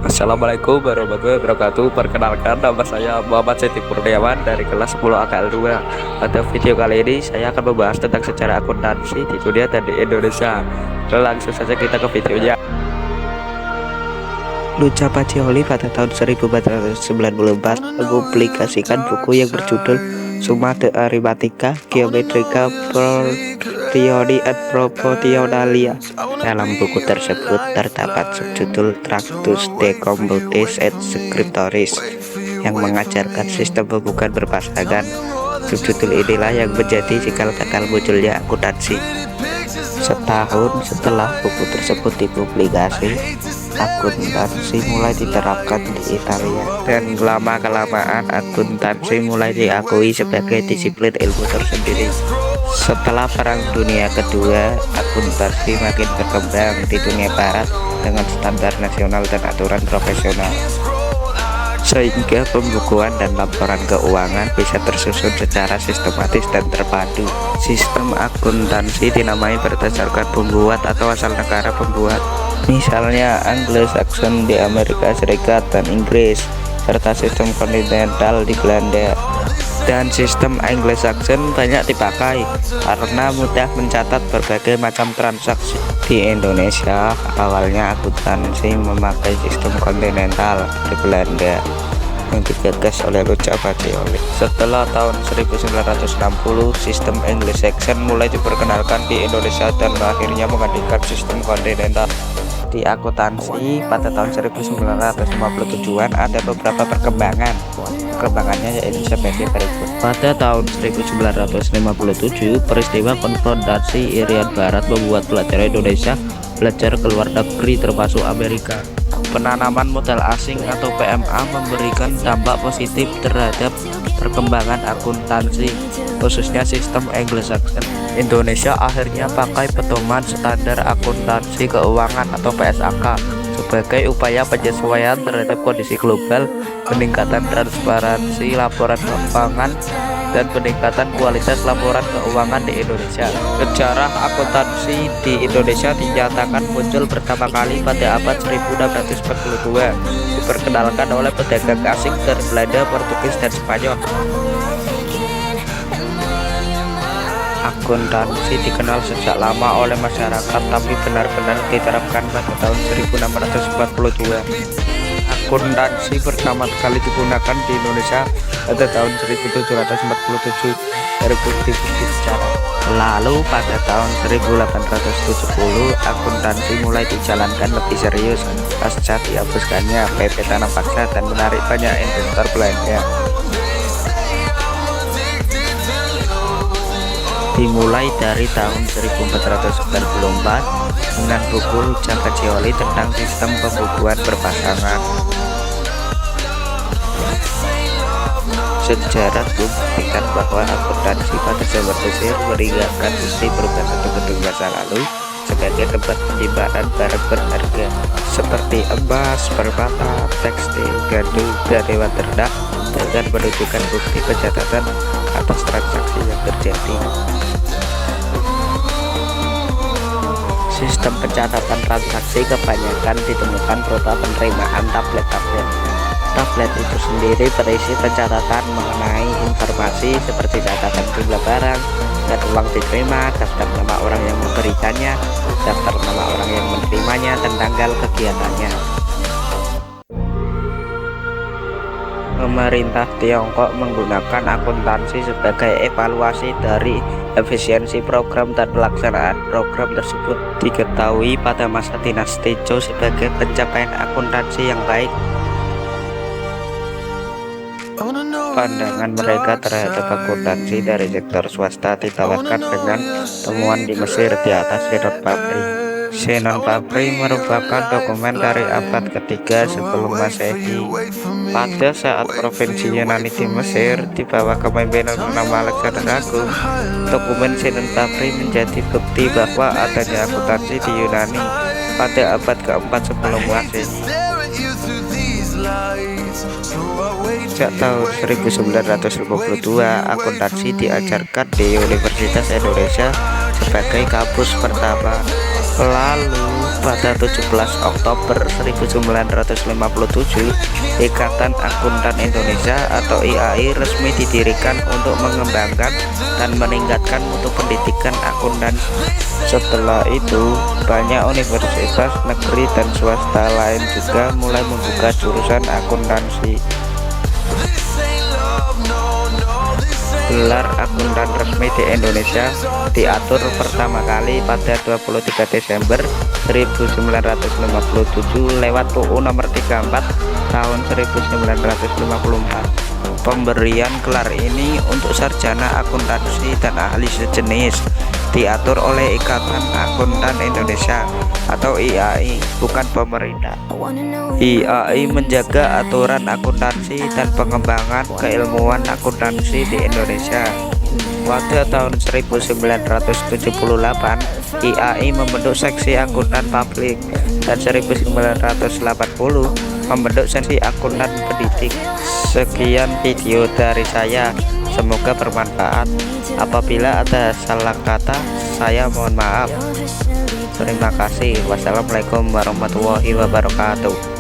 Assalamualaikum warahmatullahi wabarakatuh. Perkenalkan, nama saya Muhammad Siti Kurniawan dari kelas 10 AKL 2. Pada video kali ini saya akan membahas tentang sejarah akuntansi di dunia dan di Indonesia. Langsung saja kita ke videonya. Luca Pacioli pada tahun 1494 mempublikasikan buku yang berjudul Summa de Arithmetica, Geometrica, Proportioni and Proportionalia. Dalam buku tersebut terdapat subjudul Tractus de Computis et Scriptoris yang mengajarkan sistem pembukuan berpasangan. Subjudul inilah yang menjadi cikal bakal munculnya akuntansi. Setahun setelah buku tersebut dipublikasi, akuntansi mulai diterapkan di Italia, dan lama-kelamaan akuntansi mulai diakui sebagai disiplin ilmu tersendiri. Setelah Perang Dunia Kedua, akuntansi makin berkembang di dunia barat dengan standar nasional dan aturan profesional, sehingga pembukuan dan laporan keuangan bisa tersusun secara sistematis dan terpadu. Sistem akuntansi dinamai berdasarkan pembuat atau asal negara pembuat, misalnya Anglo-Saxon di Amerika Serikat dan Inggris, serta sistem kontinental di Belanda. Dan sistem Anglo-Saxon banyak dipakai karena mudah mencatat berbagai macam transaksi. Di Indonesia, awalnya akuntansi memakai sistem kontinental di Belanda yang digagas oleh Luca Pacioli. Setelah tahun 1960, sistem Anglo-Saxon mulai diperkenalkan di Indonesia dan akhirnya menggantikan sistem kontinental. Di akuntansi pada tahun 1957-an ada beberapa perkembangan. Perkembangannya yaitu sebagai berikut. Pada tahun 1957, peristiwa konfrontasi Irian Barat membuat pelajar Indonesia belajar ke luar negeri termasuk Amerika. Penanaman modal asing atau PMA memberikan dampak positif terhadap perkembangan akuntansi, khususnya sistem Anglo-Saxon. Indonesia akhirnya pakai pedoman standar akuntansi keuangan atau PSAK sebagai upaya penyesuaian terhadap kondisi global, peningkatan transparansi laporan keuangan, dan peningkatan kualitas laporan keuangan di Indonesia. Sejarah akuntansi di Indonesia dinyatakan muncul pertama kali pada abad 1642, diperkenalkan oleh pedagang asing dari Belanda, Portugis, dan Spanyol. Akuntansi dikenal sejak lama oleh masyarakat, tapi benar-benar diterapkan pada tahun 1642. Akuntansi pertama kali digunakan di Indonesia pada tahun 1747 dari bukti-bukti sejarah. Lalu pada tahun 1870 akuntansi mulai dijalankan lebih serius pasca dihapuskannya PP Tanah Paksa dan menarik banyak investor Belanda. Dimulai dari tahun 1494 dengan buku Luca Pacioli tentang sistem pembukuan berpasangan. Sejarah membuktikan bahwa akuntansi pada zaman Mesir meninggalkan bukti berupa gedung masa lalu sebagai tempat penyimpanan barang berharga seperti emas, permata, tekstil, gandum, dan hewan ternak, dengan menunjukkan bukti pencatatan atas transaksi yang terjadi. Sistem pencatatan transaksi kebanyakan ditemukan berupa penerimaan tablet-tablet. Tablet itu sendiri berisi pencatatan mengenai informasi seperti catatan jumlah barang dan uang diterima, daftar nama orang yang memberikannya, daftar nama orang yang menerimanya, dan tanggal kegiatannya. Pemerintah Tiongkok menggunakan akuntansi sebagai evaluasi dari efisiensi program dan pelaksanaan program tersebut. Diketahui pada masa dinasti Zhou sebagai pencapaian akuntansi yang baik. Pandangan mereka terhadap akuntansi dari sektor swasta ditawarkan dengan temuan di Mesir di atas Senon Papri. Senon Papri merupakan dokumen dari abad ketiga sebelum Masehi. Pada saat provinsi Yunani di Mesir di bawah kepemimpinan bernama Alexander Agung, dokumen Senon Papri menjadi bukti bahwa adanya akuntansi di Yunani pada abad keempat sebelum Masehi. Sejak tahun 1952, akuntansi diajarkan di Universitas Indonesia sebagai kampus pertama. Lalu pada 17 Oktober 1957, Ikatan Akuntan Indonesia atau IAI resmi didirikan untuk mengembangkan dan meningkatkan mutu pendidikan akuntansi. Setelah itu, banyak universitas negeri dan swasta lain juga mulai membuka jurusan akuntansi. Gelar akuntan resmi di Indonesia diatur pertama kali pada 23 Desember 1957 lewat UU nomor 34 tahun 1954. Pemberian gelar ini untuk sarjana akuntansi dan ahli sejenis diatur oleh Ikatan Akuntan Indonesia atau IAI, bukan pemerintah. IAI menjaga aturan akuntansi dan pengembangan keilmuan akuntansi di Indonesia. Pada tahun 1978, IAI membentuk seksi akuntan publik dan 1980 membentuk seksi akuntan pendidik. Sekian video dari saya, semoga bermanfaat. Apabila ada salah kata, saya mohon maaf. Terima kasih. Wassalamualaikum warahmatullahi wabarakatuh.